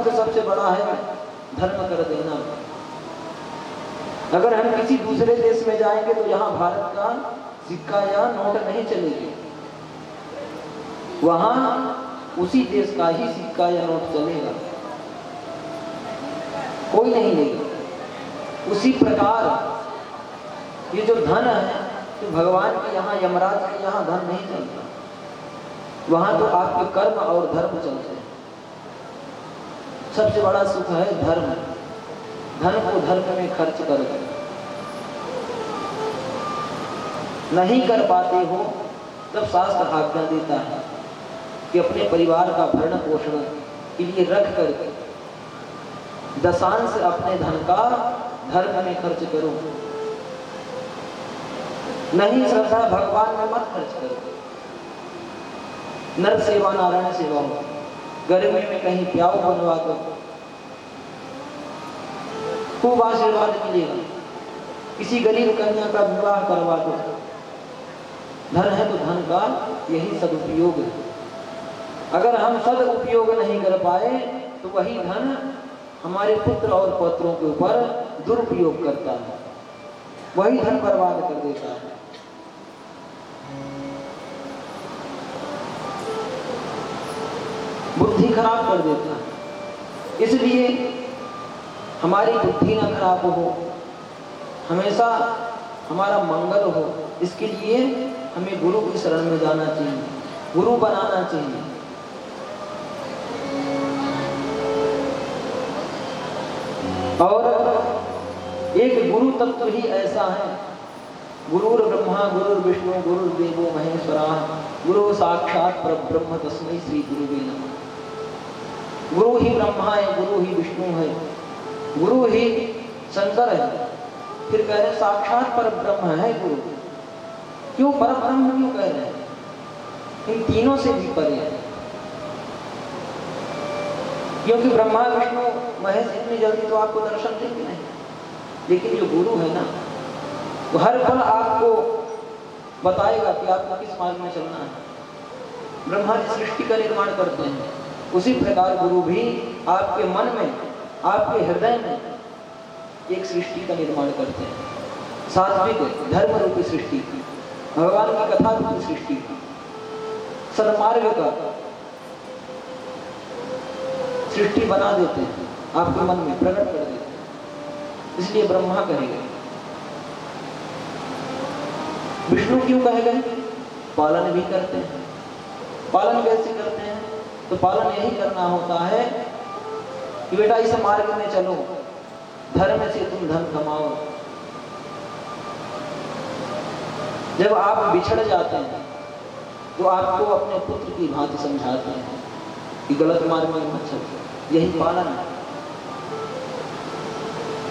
सबसे बड़ा है धर्म कर देना। अगर हम किसी दूसरे देश में जाएंगे तो यहाँ भारत का सिक्का या नोट नहीं चलेगी, वहां उसी देश का ही सिक्का या नोट चलेगा, कोई नहीं लेगा। उसी प्रकार ये जो धन है तो भगवान के यहाँ, यमराज के यहाँ धन नहीं चलता, वहां तो आपके कर्म और धर्म चलते हैं। सबसे बड़ा सुख है धर्म। धन को धर्म में खर्च कर दो। नहीं कर पाते हो तब शास्त्र आज्ञा देता है कि अपने परिवार का भरण पोषण के लिए रख कर दशांश अपने धन का धर्म में खर्च करो। नहीं श्रद्धा भगवान में मत खर्च करो। नर सेवा नारायण सेवा हो। गर्मी में कहीं प्याऊ बनवा दो, खूब आशीर्वाद मिलेगा। किसी गरीब कन्या का विवाह करवा दो। धन है तो धन का यही सदुपयोग है। अगर हम सदुपयोग नहीं कर पाए तो वही धन हमारे पुत्र और पौत्रों के ऊपर दुरुपयोग करता है, वही धन बर्बाद कर देता है। बुद्धि खराब कर देता है। इसलिए हमारी बुद्धि ना खराब हो, हमेशा हमारा मंगल हो, इसके लिए हमें गुरु की शरण में जाना चाहिए, गुरु बनाना चाहिए। और एक गुरु तत्व ही ऐसा है, गुरुर ब्रह्मा गुरुर्विष्णु गुरुर्देवो महेश्वरः गुरु साक्षात् परब्रह्म तस्मै श्री गुरुवे नमः। गुरु ही ब्रह्मा है, गुरु ही विष्णु है, गुरु ही शंकर है। फिर कह रहे साक्षात परब्रह्म है गुरु। क्यों परब्रह्म क्यों कह रहे हैं? इन तीनों से भी परे है। क्योंकि ब्रह्मा विष्णु महेश इतनी जल्दी तो आपको दर्शन देंगे नहीं, लेकिन जो गुरु है ना, वो हर पल आपको बताएगा कि आपको किस मार्ग में चलना है। ब्रह्मा जी सृष्टि का निर्माण करते हैं, उसी प्रकार गुरु भी आपके मन में, आपके हृदय में एक सृष्टि का निर्माण करते हैं। सात्विक धर्म रूपी सृष्टि, भगवान की कथा रूपी सृष्टि, सन्मार्ग का सृष्टि बना देते हैं, आपके मन में प्रकट कर देते हैं। इसलिए ब्रह्मा कहे गए। विष्णु क्यों कहे गए? पालन भी करते हैं। पालन कैसे करते हैं? तो पालन यही करना होता है कि बेटा इस मार्ग में चलो, धर्म से तुम धन कमाओ। जब आप बिछड़ जाते हैं तो आपको अपने पुत्र की भांति समझाते हैं कि गलत मार्ग में मत चलो। यही पालन है।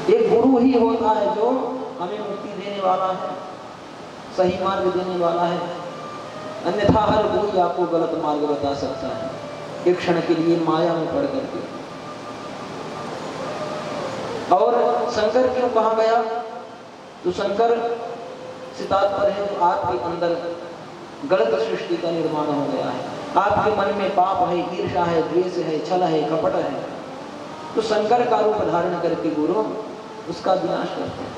एक गुरु ही होता है जो हमें मुक्ति देने वाला है, सही मार्ग देने वाला है। अन्यथा हर गुरु आपको गलत मार्ग बता सकता है, एक क्षण के लिए माया में पड़ करके। और शंकर क्यों कहा गया? तो शंकर से तात्पर्य है तो आपके अंदर गलत सृष्टि का निर्माण हो गया है, आपके मन में पाप है, ईर्ष्या है, द्वेष है, छल है, कपट है। तो शंकर का रूप धारण करके गुरु उसका विनाश करते हैं,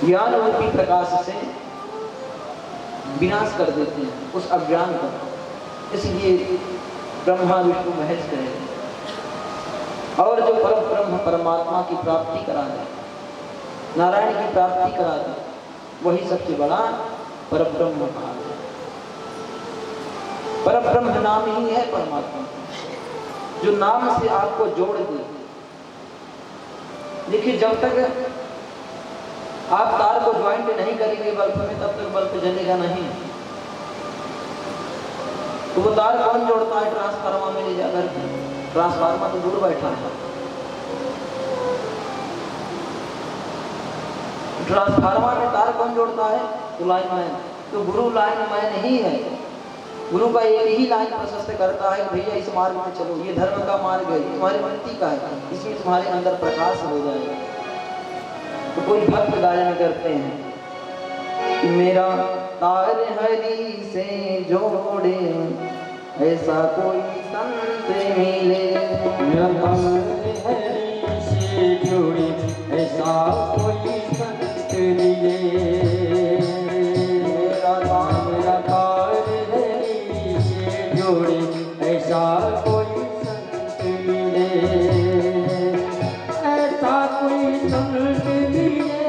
ज्ञान रूपी प्रकाश से विनाश कर देते हैं उस अज्ञान का। इसलिए ब्रह्मा विष्णु महेश कहे। और जो परम ब्रह्म परमात्मा की प्राप्ति करा दे, नारायण की प्राप्ति करा दे, वही सबसे बड़ा परब्रह्म कहा है। परब्रह्म नाम ही है परमात्मा, जो नाम से आपको जोड़ दे। देखिए, जब तक आप तार को ज्वाइंट नहीं करेंगे बल्ब में, तब तक बल्ब जलेगा नहीं। तो वो तार कौन जोड़ता है? ट्रांसफार्मर में ले जाकर। ट्रांसफार्मर तो दूर बैठा है। ट्रांसफार्मर में तार कौन जोड़ता है? तो लाइनमैन। तो गुरु लाइनमैन ही है। गुरु का एक ही लाइन प्रशस्त करता है, भैया इस मार्ग में चलो, ये धर्म का मार्ग है, तुम्हारी मुक्ति का है, इसमें तुम्हारे अंदर प्रकाश हो जाएगा। तो कोई भक्त गायन करते हैं कि मेरा तार हरि से जोड़े ऐसा कोई संत मिले। हरि से जुड़े ऐसा कोई संत मिले। मेरा तार हरि से जुड़े ऐसा कोई संत मिले। ऐसा कोई संत मिले,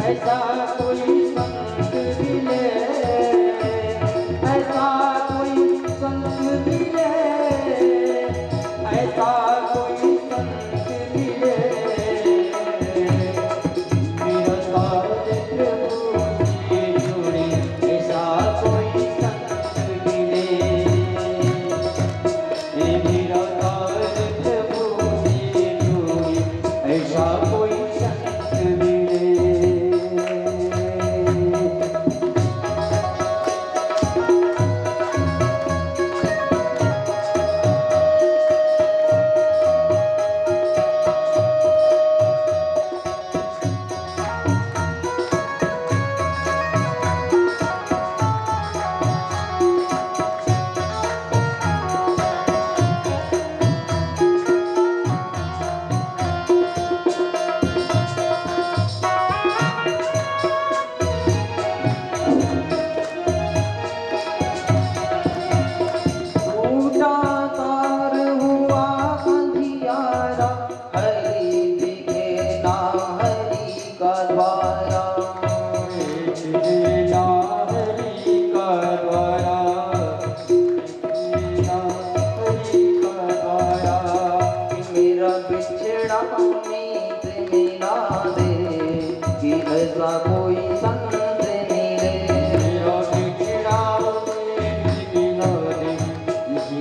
ऐसा कोई संत मिले, ऐसा कोई संत मिले, ऐसा कोई संत मिले। मेरा तार प्रभु से जुड़े ऐसा कोई संत मिले। मेरा तार प्रभु से जुड़े ऐसा कोई संत मिले। टूटा तार हुआ अंधियारा, हरि दिखे ना हरि का द्वारा। ना हरि का द्वारा, ना हरि का द्वारा। मेरा बिछड़ा मीत मिला दे, कि ऐसा कोई संत मिले। मेरा बिछड़ा मिला दे,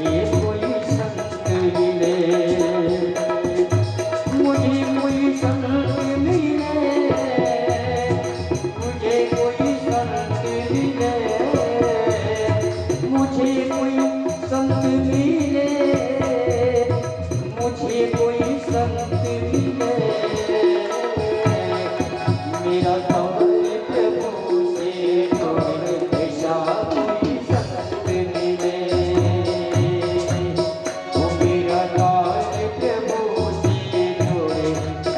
ये कोई संत मिले। मुझे कोई संत मिले, मुझे कोई संत मिले, मुझे कोई संत मिले, मुझे कोई संत मिले। मेरा तार प्रभु से जुड़े ऐसा कोई संत मिले। ओ मेरा तार प्रभु से जुड़े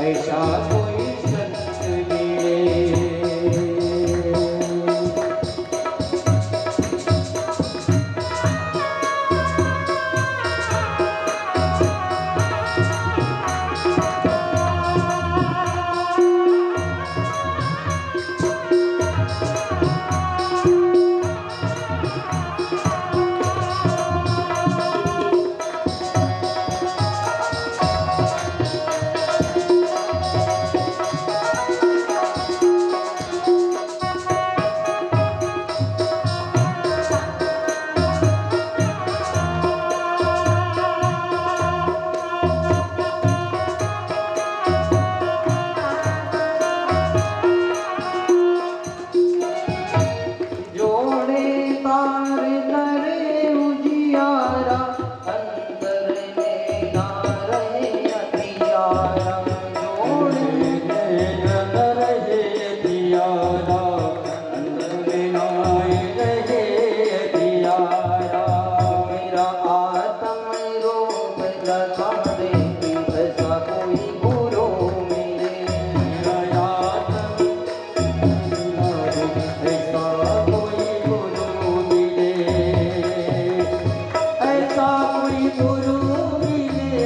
ऐसा कोई संत मिले। जोड़े तार करे उजियारा, अंतर में ना रहे अंधियारा। जोड़े मेरा आत्म रूप लगा दे, कि ऐसा कोई गुरु मिले। ऐसा कोई गुरु मिले,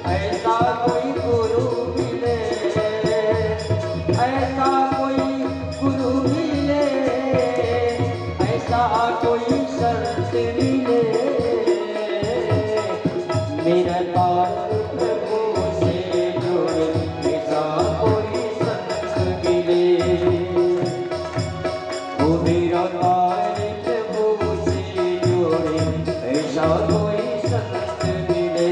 ऐसा कोई गुरु मिले, ऐसा कोई गुरु मिले, ऐसा कोई संत मिले। मेरा तार प्रभु से जुड़े ऐसा कोई संत मिले। ओ मेरा तार प्रभु से जुड़े ऐसा कोई संत मिले।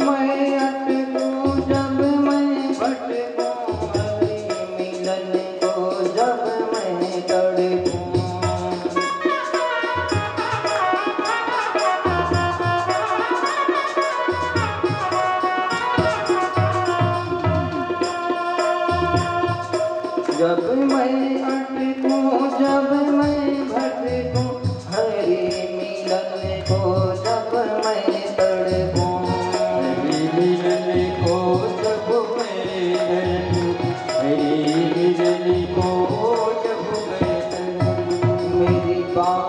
मैं अटकूं जब मैं भटकूं हरि मिलन को जब मैं तड़पूं जब मैं अटकूं जब मैं भटकूं हरि मिलन को जब मैं तड़पूं मिलन को जब मैं तड़पूं मिलन को जब मैं तड़पूं मेरी बाह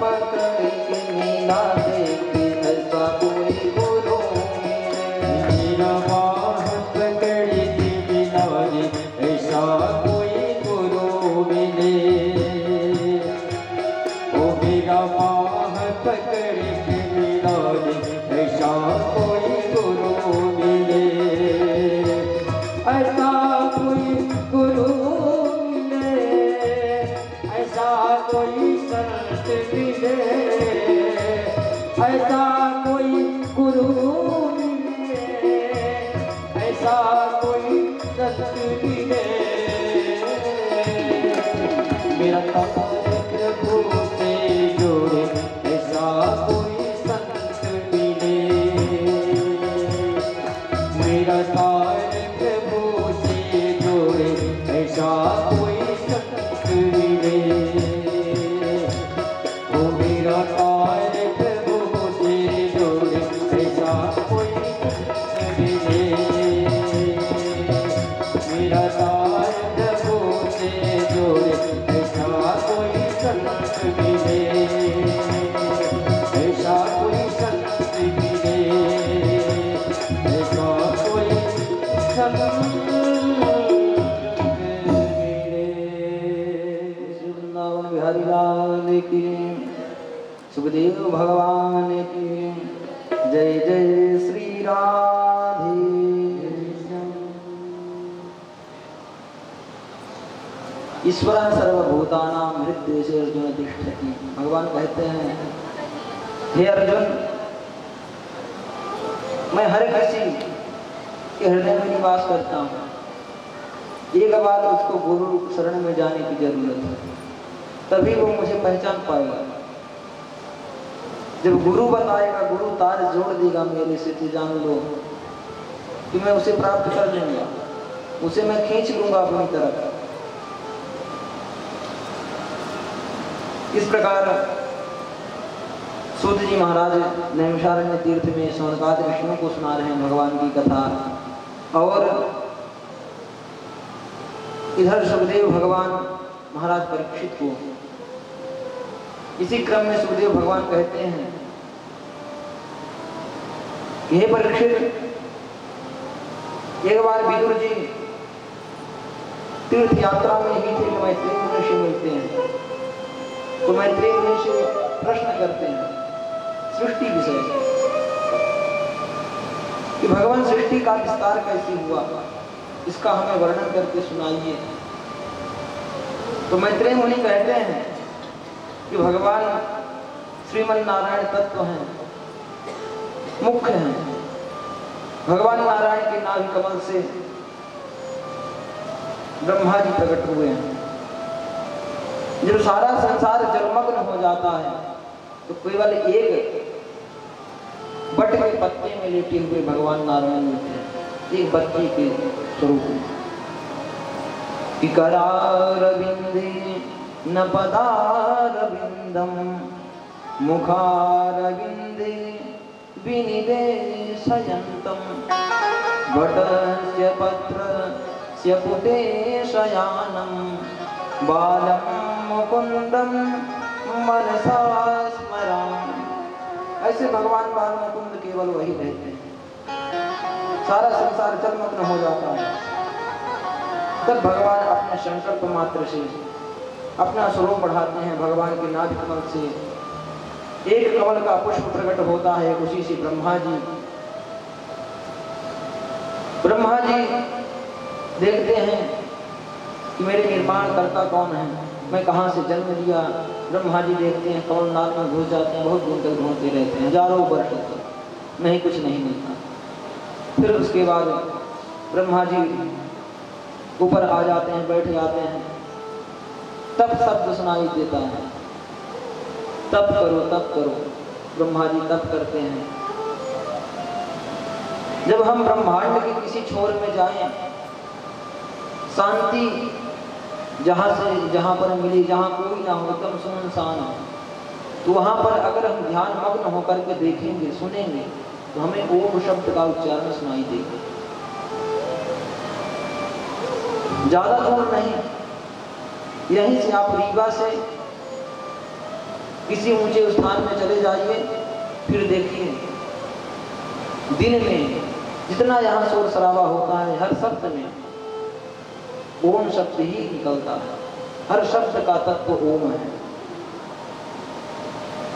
पकड़ के मिला दे कि ऐसा कोई गुरु मिले मेरा बाह पकड़ के मिला दे ऐसा कोई गुरु मिले ओ मेरा बाह पकड़ के मिला दे ऐसा कोई गुरु मिले ऐसा कोई गुरु मिले ऐसा कोई संत मिले ऐसा कोई गुरु मिले ऐसा कोई संत मिले मेरा तार प्रभु से जोड़े ऐसा कोई संत मिले मेरा तार प्रभु से जोड़े ऐसा कोई संत मिले ओ मेरा तार प्रभु से जोड़े ऐसा कोई संत मिले मेरा तार प्रभु से जोड़े ऐसा कोई संत मिले ऐसा कोई संत मिले ऐसा कोई संत मिले श्री वृंदावन बिहारी लाल की सुखदेव भगवान की जय जय श्री राधे ईश्वर सर्वभूतानां हृदय अर्जुन तिष्ठति भगवान कहते हैं हे अर्जुन मैं हर किसी के हृदय में निवास करता हूँ एक बार उसको गुरु शरण में जाने की जरूरत है तभी वो मुझे पहचान पाएगा जब गुरु बताएगा गुरु तार जोड़ देगा मेरे से तो जान लो कि मैं उसे प्राप्त कर लूंगा उसे मैं खींच लूंगा अपनी तरफ इस प्रकार सूत जी महाराज नैमिषारण्य तीर्थ में सौनकादि ऋषियों को सुना रहे हैं भगवान की कथा और इधर सुखदेव भगवान महाराज परीक्षित को इसी क्रम में सुखदेव भगवान कहते हैं हे परीक्षित एक बार विदुर जी तीर्थ यात्रा में ही थे कि मैत्रेय ऋषि मिलते हैं तो मैत्रेय ऋषि प्रश्न करते हैं सृष्टि विषय कि भगवान सृष्टि का विस्तार कैसे हुआ इसका हमें वर्णन करके सुनाइए तो मैत्रेय मुनि कहते हैं कि भगवान श्रीमन नारायण तत्व हैं मुख्य हैं भगवान नारायण के नाभि कमल से ब्रह्मा जी प्रकट हुए हैं जब सारा संसार जलमग्न हो जाता है तो केवल एक बट के पत्ते में लेटे हुए भगवान नारायण मिलते हैं एक बच्चे के स्वरूप में करारविंदे न पदारविंदम मुखारविंदे विनिवेशयन्तम वटस्य पत्रस्य पुटे शयानं बालं मुकुंदम मनसा स्मरामि ऐसे भगवान बाल मुकुंद केवल वही रहते हैं सारा संसार जलमग्न हो जाता है तब भगवान अपने संकल्प मात्र से अपना स्वरूप बढ़ाते हैं भगवान के नाभि कमल से एक कमल का पुष्प प्रकट होता है उसी से ब्रह्मा जी देखते हैं कि मेरे निर्माण करता कौन है मैं कहाँ से जन्म लिया ब्रह्मा जी देखते हैं कमल नाल में घुस जाते हैं बहुत दिन तक ढूंढते रहते हैं हजारों वर्ष तक नहीं कुछ नहीं मिलता फिर उसके बाद ब्रह्मा जी ऊपर आ जाते हैं, बैठ जाते हैं। तब शब्द सुनाई देता है, तप करो तप करो। ब्रह्मा जी तप करते हैं। जब हम ब्रह्मांड के किसी छोर में जाएं, शांति जहां पर मिली, जहां कोई ना हो, एकदम सुनसान हो, तो वहां पर अगर हम ध्यान मग्न होकर के देखेंगे, सुनेंगे, तो हमें ओम शब्द का उच्चारण सुनाई देगा। ज्यादा दूर नहीं, यहीं से आप रीवा से किसी ऊंचे स्थान में चले जाइए, फिर देखिए दिन में जितना यहाँ शोर शराबा होता है, हर शब्द में ओम शब्द ही निकलता है। हर शब्द का तत्व ओम है।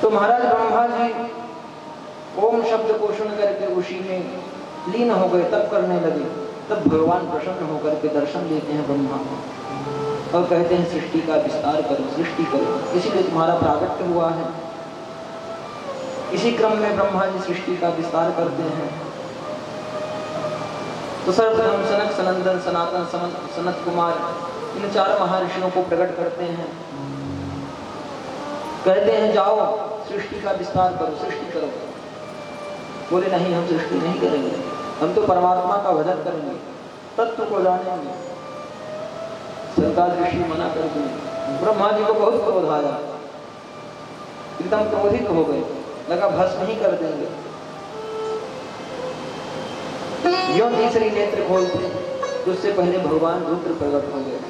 तो महाराज ब्रह्मा जी ओम शब्द को सुन करके उसी में लीन हो गए, तप करने लगे। तब भगवान प्रसन्न होकर के दर्शन देते हैं ब्रह्मा को और कहते हैं सृष्टि का विस्तार करो, सृष्टि करो, इसीलिए तुम्हारा प्रागट्य हुआ है। इसी क्रम में ब्रह्मा जी सृष्टि का विस्तार करते हैं। तो सर्वप्रथम सनक, सनंदन, सनातन, सनत कुमार, इन 4 महर्षियों को प्रकट करते हैं। कहते हैं जाओ सृष्टि का विस्तार करो, सृष्टि करो। बोले नहीं, हम सृष्टि नहीं करेंगे, हम तो परमात्मा का भजन करेंगे, तत्व को जानेंगे। संतान ऋषि मना कर दिए। ब्रह्मा जी को बहुत क्रोध आया, एकदम क्रोधित हो गए, लगा भस्म ही कर देंगे। यो तीसरी नेत्र खोलते, उससे पहले भगवान रुद्र प्रकट हो गए।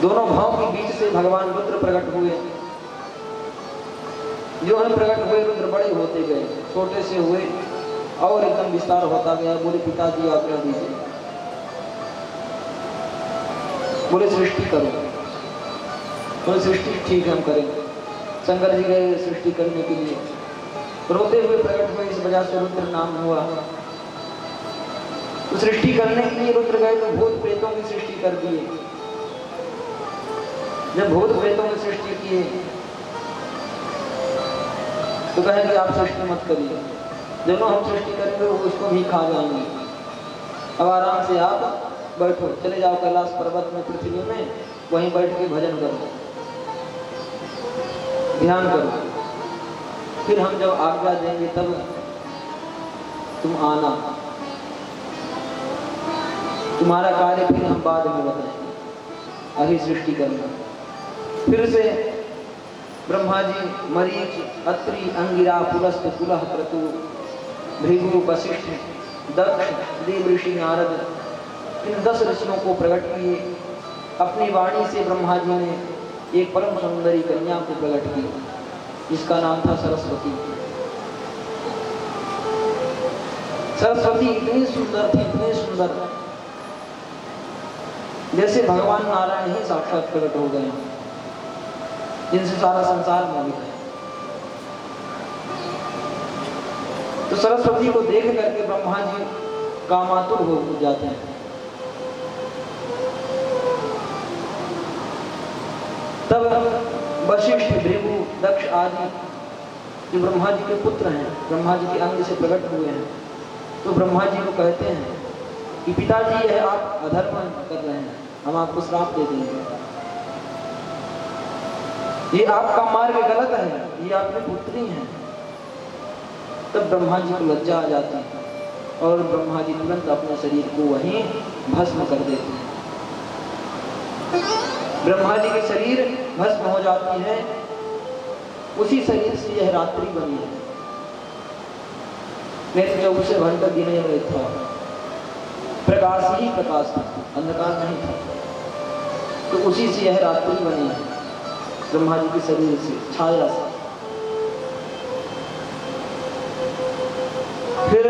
दोनों भाव के बीच से भगवान रुद्र प्रकट हुए। जो हम प्रकट हुए, रुद्र बड़े होते गए, छोटे से हुए और एकदम विस्तार होता गया। बोले पिताजी आज्ञा दीजिए। बोले सृष्टि करो। बोले सृष्टि ठीक है, हम करेंगे। शंकर जी गए सृष्टि करने के लिए, रोते हुए प्रकट हुए, इस वजह से रुद्र नाम हुआ। तो सृष्टि करने के लिए रुद्र गए तो भूत प्रेतों की सृष्टि कर दिए। जब भूत प्रेतों की सृष्टि किए तो कहे कि आप सृष्टि मत करिए, दोनों हम सृष्टि करेंगे वो उसको भी खा जाएंगे। अब आराम से आप बैठो, चले जाओ कैलाश पर्वत में, पृथ्वी में, वहीं बैठ के भजन करो, ध्यान करो। फिर हम जब आज्ञा देंगे तब तुम आना, तुम्हारा कार्य फिर हम बाद में बताएंगे, अभी सृष्टि करना। फिर से ब्रह्मा जी मरीच, अत्रि, अंगिरा, पुलस्त, पुलह, क्रतु, भृगु, वशिष्ठ, दक्ष, देव ऋषि, नारद, इन 10 ऋषियों को प्रकट किए। अपनी वाणी से ब्रह्मा जी ने एक परम सुंदरी कन्या को प्रकट की, जिसका नाम था सरस्वती। सरस्वती इतनी सुंदर थी, इतनी सुंदर, जैसे भगवान नारायण ही साक्षात प्रकट हो गए, जिनसे सारा संसार मोहित है। तो सरस्वती को देख करके ब्रह्मा जी कामातुर हो जाते हैं। तब वशिष्ठ, भृगु, दक्ष आदि जो ब्रह्मा जी के पुत्र हैं, ब्रह्मा जी के अंग से प्रकट हुए हैं, तो ब्रह्मा जी को कहते हैं कि पिताजी यह आप अधर्म कर रहे हैं, हम आपको श्राप दे देंगे, ये आपका मार्ग गलत है, ये आपकी पुत्री हैं। तब ब्रह्मा जी को लज्जा आ जाती है और ब्रह्मा जी तुरंत अपने शरीर को वहीं भस्म कर देते हैं। ब्रह्मा जी के शरीर भस्म हो जाती है, उसी शरीर से यह रात्रि बनी है। नेत्र 24 घंटा दिन में था, प्रकाश ही प्रकाश था, अंधकार नहीं था। तो उसी से यह रात्रि बनी है, ब्रह्मा जी के शरीर से, छाया से। फिर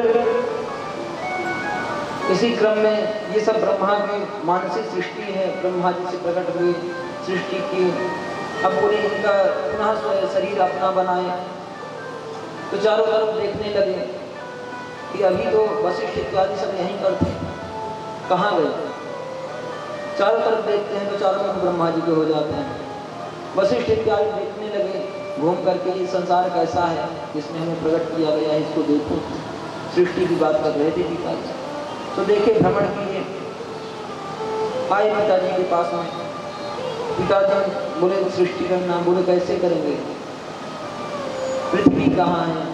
इसी क्रम में ये सब ब्रह्मा की मानसिक सृष्टि है, ब्रह्मा जी से प्रकट हुई सृष्टि की। अब पूरे इनका पुनः शरीर अपना बनाए, तो चारों तरफ देखने लगे कि अभी तो वशिष्ठ इत्यादि सब यहीं पर थे, कहाँ गए। चारों तरफ देखते हैं तो चारों तरफ ब्रह्मा जी के हो जाते हैं। वशिष्ठ इत्यादि देखने लगे घूम करके, ये संसार कैसा है जिसमें हमें प्रकट किया गया है, इसको देखो। सृष्टि की बात कर रहे थे पिताजी। तो देखे भ्रमण किए, आए पिताजी के पास में। पिताजी बोले सृष्टि करना, बोले कैसे करेंगे, पृथ्वी कहाँ है,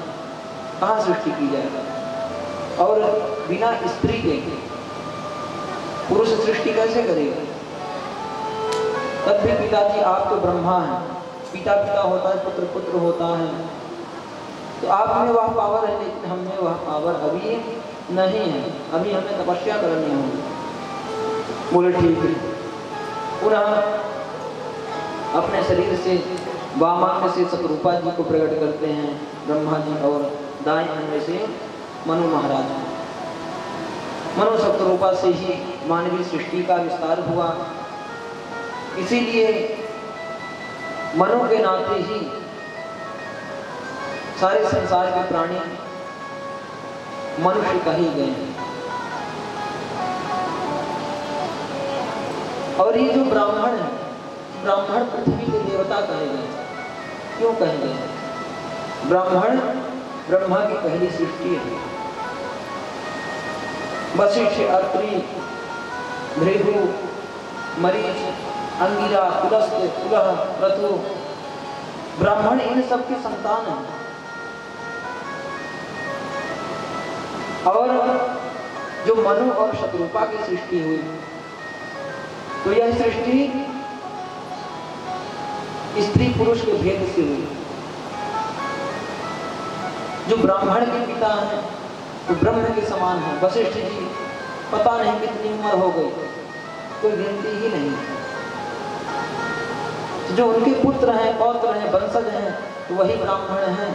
कहाँ सृष्टि की जाए, और बिना स्त्री के पुरुष सृष्टि कैसे करेगा। तब भी पिताजी आप तो ब्रह्मा हैं, पिता पिता होता है, पुत्र पुत्र होता है, तो आप में वह पावर है, लेकिन हम में वह पावर अभी नहीं है, अभी हमें तपस्या करनी होगी। बोले ठीक है। पुनः अपने शरीर से वामांग से शतरूपा जी को प्रकट करते हैं ब्रह्मा जी, और दाएं अंग से मनु महाराज। मनु शतरूपा से ही मानवीय सृष्टि का विस्तार हुआ। इसीलिए मनु के नाते ही सारे संसार के प्राणी मनुष्य कहे गए हैं। और ये जो ब्राह्मण है, ब्राह्मण पृथ्वी के देवता कहे गए। क्यों कहे गए? ब्राह्मण ब्रह्मा की पहली सृष्टि है। वशिष्ठ, अत्रि, भृगु, मरीच, अंगिरा, पुलस्त्य, पुलह, क्रतु, ब्राह्मण इन सब के संतान हैं। और जो मनु और शतरूपा की सृष्टि हुई, तो यह सृष्टि स्त्री पुरुष के भेद से हुई। जो ब्राह्मण के पिता हैं वो ब्रह्म के समान है। वशिष्ठ जी पता नहीं कितनी उम्र हो गई, कोई गिनती ही नहीं। जो उनके पुत्र हैं, पौत्र हैं, वंशज हैं, तो वही ब्राह्मण हैं।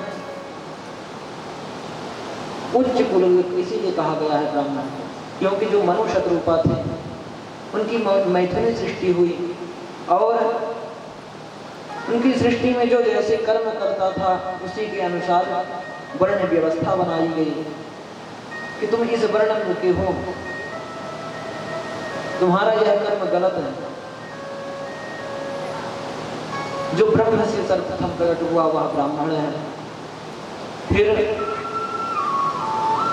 उच्च कुल इसीलिए कहा गया है ब्राह्मण, क्योंकि जो मनु शतरूपा थे उनकी मैथुनी सृष्टि हुई, और उनकी सृष्टि में जो जैसे कर्म करता था उसी के अनुसार वर्ण व्यवस्था बनाई गई कि तुम इस वर्ण में के हो, तुम्हारा यह कर्म गलत है। जो ब्रह्म से सर्वप्रथम प्रकट हुआ वह ब्राह्मण है। फिर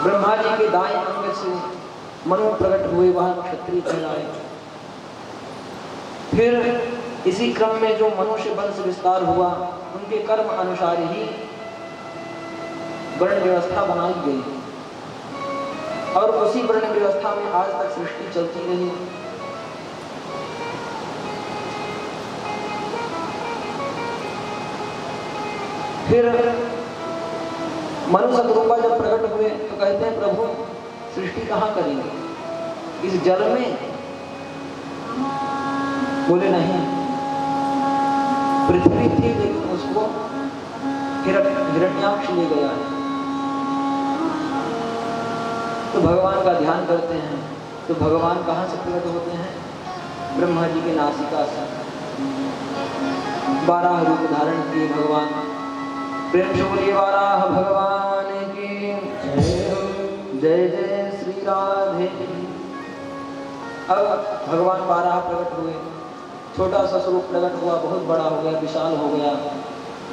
ब्रह्मा जी के दाएं अंग से मनु प्रकट हुए, वह क्षत्रिय कहलाए। फिर इसी क्रम में जो मनुष्य वंश विस्तार हुआ, उनके कर्म अनुसार ही वर्ण व्यवस्था बनाई गई, और उसी वर्ण व्यवस्था में आज तक सृष्टि चलती रही। फिर मनु शतरूपा जब प्रकट हुए तो कहते हैं प्रभु सृष्टि कहाँ करेंगे, इस जल में? बोले नहीं, पृथ्वी थी लेकिन उसको हिरण्याक्ष ले गया है। तो भगवान का ध्यान करते हैं, तो भगवान कहाँ से प्रकट होते हैं? ब्रह्मा जी के नासिका से 12 रूप धारण किए भगवान। प्रेम से बोलिए वाराह भगवान की जय जय श्री राधे। अब भगवान 12 प्रकट हुए, छोटा सा स्वरूप प्रकट हुआ, बहुत बड़ा हो गया, विशाल हो गया।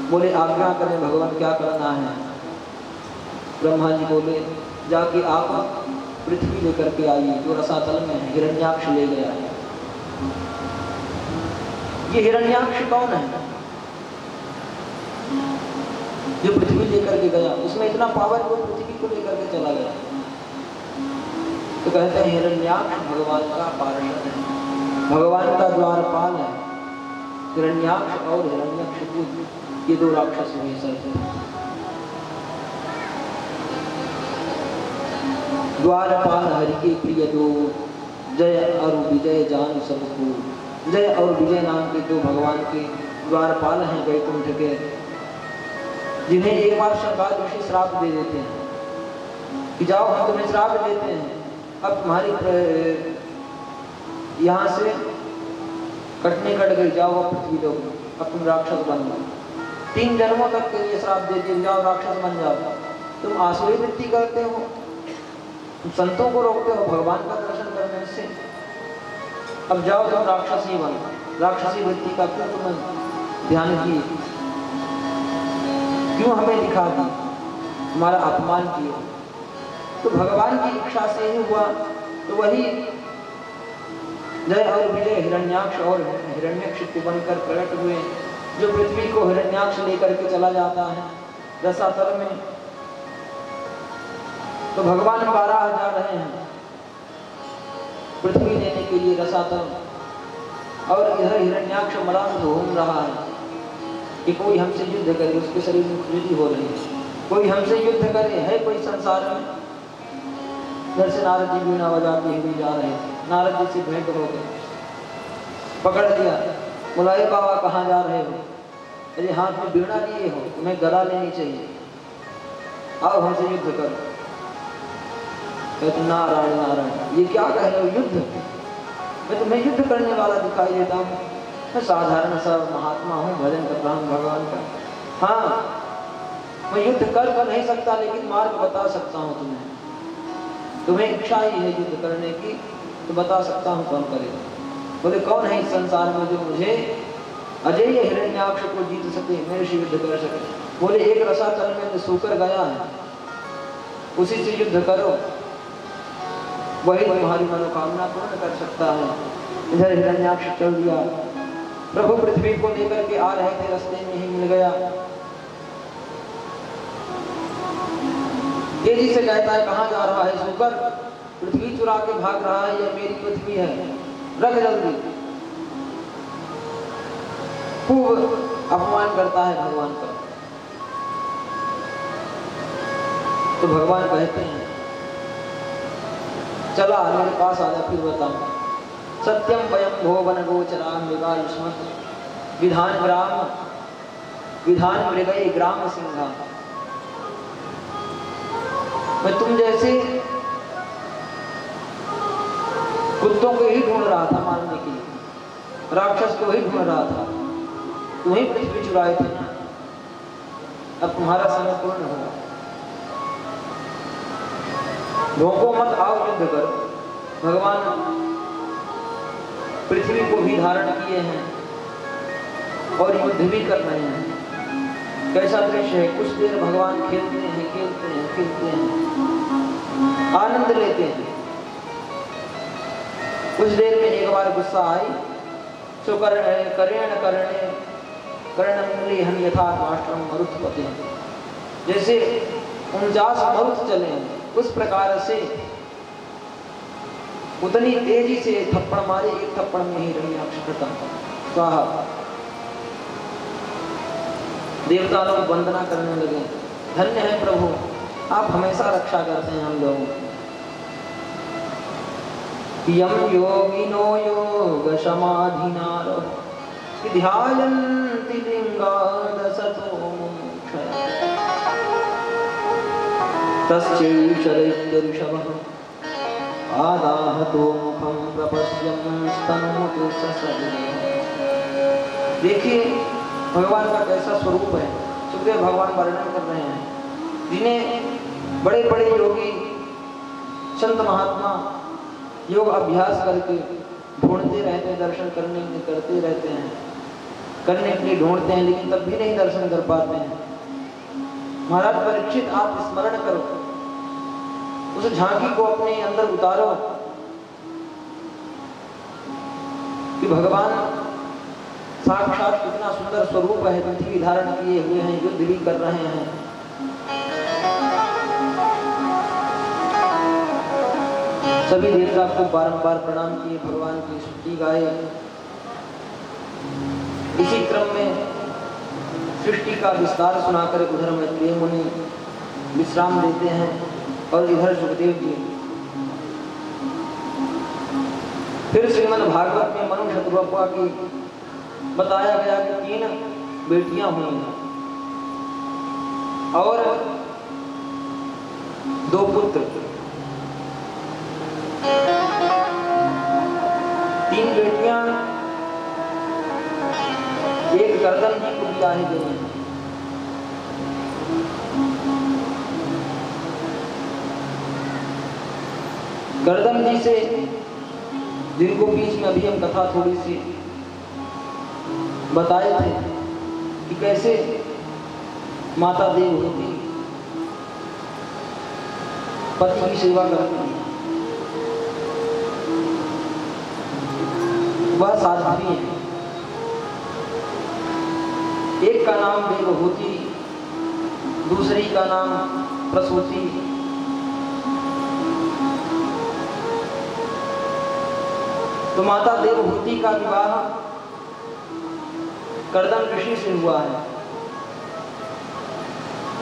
बोले आज्ञा करें भगवान, क्या करना है? ब्रह्मा जी बोले जाके आप पृथ्वी लेकर के आइए, जो रसातल में है, हिरण्याक्ष ले गया है। ये हिरण्याक्ष कौन है? जो पृथ्वी लेकर के गया, उसमें इतना पावर वो पृथ्वी को लेकर के चला गया। तो कहते हैं हिरण्याक्ष भगवान का पार्षद है, भगवान का द्वारपाल है। हिरण्याक्ष और हिरण्यकशिपु ये 2 राक्षस हुए सर। द्वारपाल हरि के प्रिय दो, जय और विजय जान सबको। जय और विजय नाम के 2 भगवान के द्वारपाल हैं वैकुंठ के, जिन्हें एक बार शंकर ऋषि श्राप दे देते हैं कि जाओ हम तुम्हें श्राप देते हैं, अब तुम्हारी यहाँ से कटने कट गई, जाओ अब पृथ्वी लोग, अब तुम राक्षस बन जाओ। 3 जन्मों तक के लिए श्राप दे दिए, जाओ राक्षस बन जाओ। तुम आसुरी वृत्ति करते हो, तुम संतों को रोकते हो भगवान का दर्शन करने से, अब जाओ तुम राक्षस ही बनो। राक्षसी वृत्ति का क्यों तुम ध्यान किए, क्यों हमें दिखा दी, हमारा अपमान किया। तो भगवान की इच्छा से ही हुआ। तो वही जय और विजय हिरण्याक्ष और हिरण्यकशिपु बनकर प्रकट हुए, जो पृथ्वी को हिरण्याक्ष लेकर के चला जाता है रसातल में। तो भगवान 12,000 रहे हैं पृथ्वी लेने के लिए रसातल, और इधर हिरण्याक्ष मलान घूम रहा है कि कोई हमसे युद्ध करे, उसके शरीर में खुजली हो रही है, कोई हमसे युद्ध करे, है कोई संसार में। घर से नारद जी वीणा बजाते हुए जा रहे थे, नारद जी से भेंट हो गए, पकड़ लिया, बोला हे बाबा कहाँ जा रहे हो? अरे हाथ में वीणा लिए हो, तुम्हें गला लेनी चाहिए, आओ हमसे युद्ध करो। कहते नारायण नारायण, ये क्या कह रहे हो युद्ध? मैं तुम्हें युद्ध करने वाला दिखाई देता हूँ, मैं साधारण सा महात्मा हूँ, भजन कर रहा हूँ भगवान का। हाँ मैं युद्ध कर नहीं सकता, लेकिन मार्ग बता सकता हूँ तुम्हें। तुम्हें इच्छा ही है युद्ध करने की तो बता सकता हूँ कौन करेगा। बोले कौन है इस संसार में जो मुझे अजय हिरण्याक्ष को जीत सके, मेरे से युद्ध कर सके? बोले एक रसातल में सोकर गया है, उसी से युद्ध करो, वही तुम्हारी मनोकामना पूर्ण कर सकता है। इधर हिरण्याक्ष चल दिया, प्रभु पृथ्वी को लेकर के आ रहे थे, रास्ते में ही मिल गया। तेजी से कहता है कहाँ जा रहा है सोकर? पृथ्वी चुरा के भाग रहा है, यह मेरी पृथ्वी है, रख जल्दी। खूब अपमान करता है भगवान का। तो भगवान कहते हैं चला मेरे पास आजा फिर बताऊं। सत्यम वयम भोवन गोचराम विगायुष्मत् विधान मृगये ग्राम सिंहा। मैं तुम जैसे कुत्तों को ही ढूंढ रहा था मारने के लिए, राक्षस को ही ढूंढ रहा था, तुम्हें पृथ्वी चुराए थे ना, अब तुम्हारा समय पूर्ण होगा। भोंको मत, आओ युद्ध करो। भगवान पृथ्वी को भी धारण किए हैं और युद्ध भी कर रहे हैं। कैसा दृश्य है, कुछ देर भगवान खेलते हैं, आनंद लेते हैं। कुछ देर में एक बार गुस्सा आई, सो करेण कर्णमूले हम यथा राष्ट्रम मरुत्पते, जैसे 49 मरुत चले उस प्रकार से उतनी तेजी से थप्पड़ मारे, एक थप्पड़ में ही हिरण्याक्ष खत्म। स्वाहा। देवता लोग वंदना करने लगे, धन्य है प्रभु, आप हमेशा रक्षा करते हैं हम लोगों। यम योगिनो योग समाधिनारो ध्यायन्ति लिंगादसतो मोक्षया तस्यैष ऋषभः आदाहतो मुखं प्रपश्यन् स्तनोति ससर्वः। देखिए भगवान का कैसा स्वरूप है। सुखदेव भगवान वर्णन कर रहे हैं, जिन्हें बड़े बड़े योगी संत महात्मा योग अभ्यास करके ढूंढते रहते हैं, दर्शन करने के करते रहते हैं, करने के लिए ढूंढते हैं, लेकिन तब भी नहीं दर्शन कर पाते हैं। महाराज परीक्षित, आप स्मरण करो, उस झांकी को अपने अंदर उतारो कि भगवान साक्षात कितना सुंदर स्वरूप है, पृथ्वी धारण किए हुए हैं, युद्ध भी कर रहे हैं। सभी देवता को बारंबार प्रणाम किए, भगवान की स्तुति गाए। इसी क्रम में सृष्टि का विस्तार सुनाकर उधर मैत्रेय मुनि विश्राम देते हैं और इधर सुखदेव जी। फिर श्रीमद् भागवत में मनु शत्रुपा की बताया गया कि 3 बेटियां हुई हैं और 2 पुत्र। 3 बेटियां, एक गर्दन जी को ब्याही गई है। गर्दन जी से, जिनको बीच में अभी हम कथा थोड़ी सी बताए थे कि कैसे माता देव होती, पति की सेवा करती हैं, वह साध्वी है। एक का नाम देवहूति, दूसरी का नाम प्रसूति। तो माता देवहूति का विवाह कर्दम ऋषि से हुआ है।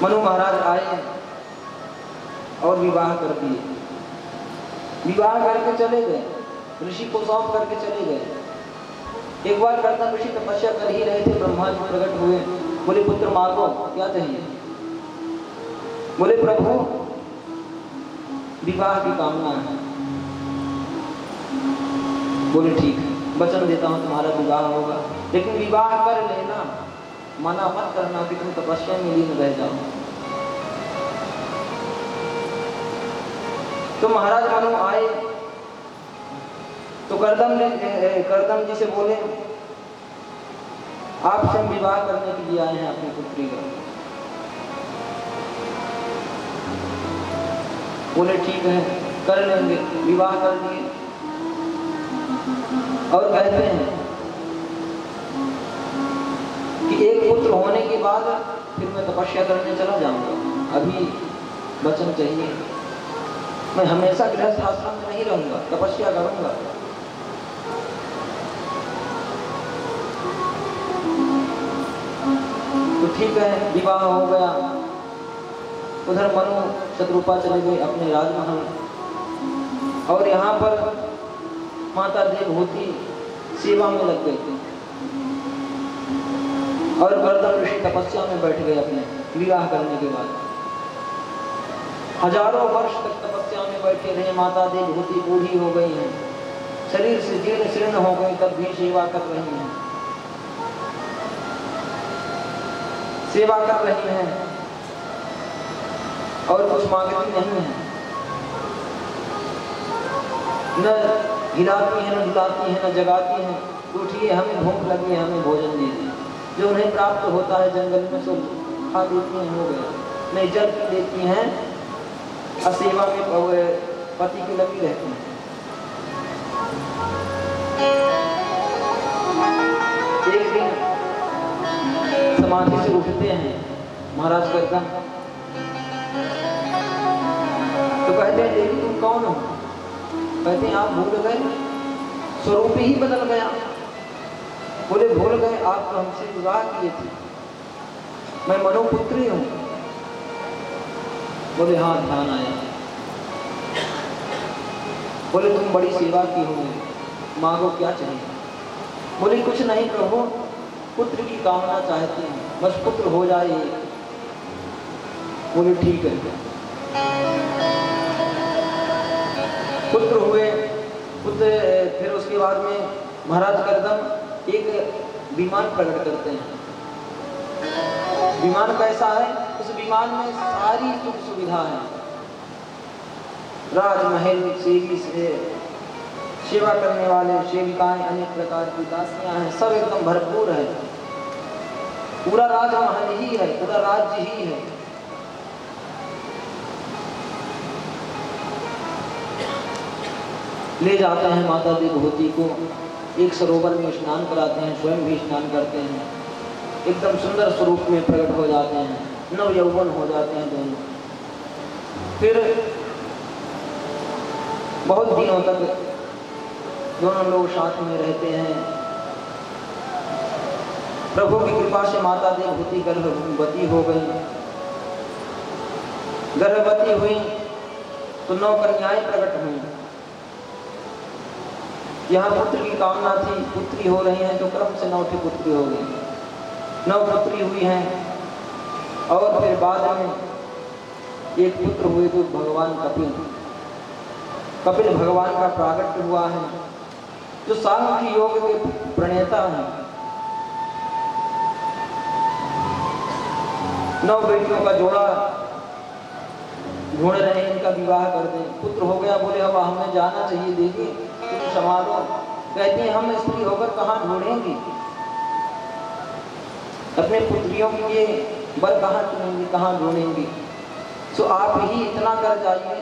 मनु महाराज आए और विवाह कर दिए। विवाह करके चले गए, ऋषि को सौंप करके चले गए। एक बार कर्दम ऋषि तपस्या कर ही रहे थे, ब्रह्मा जी प्रकट हुए, बोले पुत्र मांगो, क्या चाहिए? बोले प्रभु विवाह की कामना है। बोले ठीक है, वचन देता हूं तुम्हारा विवाह होगा, लेकिन विवाह कर लेना, मना मत करना कि तुम तपस्या में लीन रह जाओ। तो महाराज मनु आए तो कर्दम जी से बोले आपसे हम विवाह करने के लिए आए हैं अपनी पुत्री का। बोले ठीक है, कर लेंगे। विवाह कर दिए और कहते हैं कि एक पुत्र होने के बाद फिर मैं तपस्या करने चला जाऊंगा, अभी वचन चाहिए, मैं हमेशा गृहस्थ आश्रम में नहीं रहूंगा, तपस्या करूंगा। तो ठीक है, विवाह हो गया। उधर मनु शत्रुपा चले गए अपने राजमहल, और यहाँ पर माता देवहूति सेवा में लग गई थी और कर्दम ऋषि तपस्या में बैठ गए अपने विवाह करने के बाद। हजारों वर्ष तक तपस्या में बैठे रहे। माता देवहूति बूढ़ी हो गई हैं, शरीर से जीर्ण शीर्ण हो गई, तब भी सेवा कर रही हैं, सेवा कर रही हैं और कुछ मांगती नहीं है, न हिलाती है, न डुलाती है, न जगाती है। उठिए, हमें भूख लगी है, हमें भोजन दीजिए। जो उन्हें प्राप्त होता है जंगल में सो खा लेती हैं, हो गया। नहीं जल पी लेती हैं, असेवा में पति की लगी रहती हैं। एक दिन समाधि से उठते हैं महाराज कर्दम, तो कहते हैं देवी तुम कौन हो? कहते हैं आप भूल गए, स्वरूप ही बदल गया। बोले भूल गए, आप तो हमसे विवाह किए थे, मैं मनुपुत्री हूं। बोले हाँ ध्यान आया। बोले तुम बड़ी सेवा की होगी, मांगो क्या चाहिए? बोले कुछ नहीं प्रभु, पुत्र की कामना चाहती हूँ, बस पुत्र हो जाए। बोले ठीक है। पुत्र हुए, पुत्र फिर उसके बाद में महाराज कर्दम एक विमान प्रकट करते हैं। विमान कैसा है? उस विमान में सारी सुख सुविधा है, राजमहल, सेवा करने वाले सेविकाएं, अनेक प्रकार की दासियां हैं, सब एकदम भरपूर है। पूरा राजमहल ही है, पूरा राज्य ही है। ले जाते हैं माता देवहूति को, एक सरोवर में स्नान कराते हैं, स्वयं भी स्नान करते हैं, एकदम सुंदर स्वरूप में प्रकट हो जाते हैं, नव यौवन हो जाते हैं दोनों। फिर बहुत दिनों तक दोनों लोग साथ में रहते हैं। प्रभु की कृपा से माता देवहूति गर्भवती हो गई। गर्भवती हुई तो 9 कन्याएं प्रकट हुई। यहाँ पुत्र की कामना थी, पुत्री हो रही हैं, तो क्रम से 9 पुत्री हो गई। 9 पुत्री हुई हैं और फिर बाद में एक पुत्र हुए तो भगवान कपिल भगवान का प्राकट्य हुआ है, जो सांख्य योग के प्रणेता हैं। 9 बेटियों का जोड़ा ढूंढ रहे हैं, इनका विवाह कर दें। पुत्र हो गया, बोले अब हमें जाना चाहिए, देखिए तुम संभालो। कहती हैं हम स्त्री होकर कहाँ ढूंढेंगी, अपने पुत्रियों के लिए बर कहाँ चुनेंगी, कहाँ ढूंढेंगी? सो आप ही इतना कर जाइए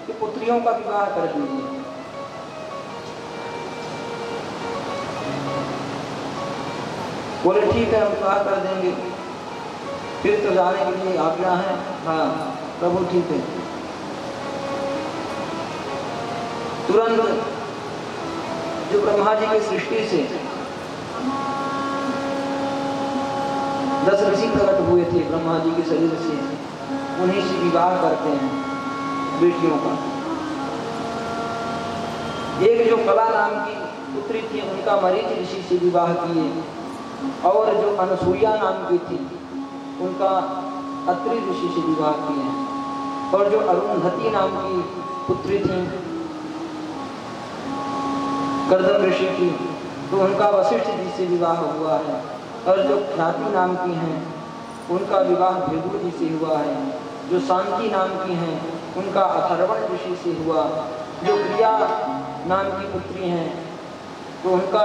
कि पुत्रियों का विवाह कर दीजिए। बोले ठीक है, हम विवाह कर देंगे। फिर तो जाने के लिए आज्ञा है। हाँ प्रभु ठीक है। तुरंत जो ब्रह्मा जी की सृष्टि से 10 ऋषि प्रकट हुए थे ब्रह्मा जी के शरीर से, उन्हीं से विवाह करते हैं बेटियों का। एक जो कला नाम की पुत्री थी, उनका मरीच ऋषि से विवाह किए, और जो अनसुईया नाम की थी उनका अत्रि ऋषि से विवाह किए, और जो अरुंधति नाम की पुत्री थी कर्दम ऋषि की, तो उनका वशिष्ठ जी से विवाह हुआ है। और जो ख्याति नाम की हैं उनका विवाह भृगु जी से हुआ है। जो शांति नाम की हैं उनका अथर्वण ऋषि से हुआ। जो प्रिया नाम की पुत्री हैं तो उनका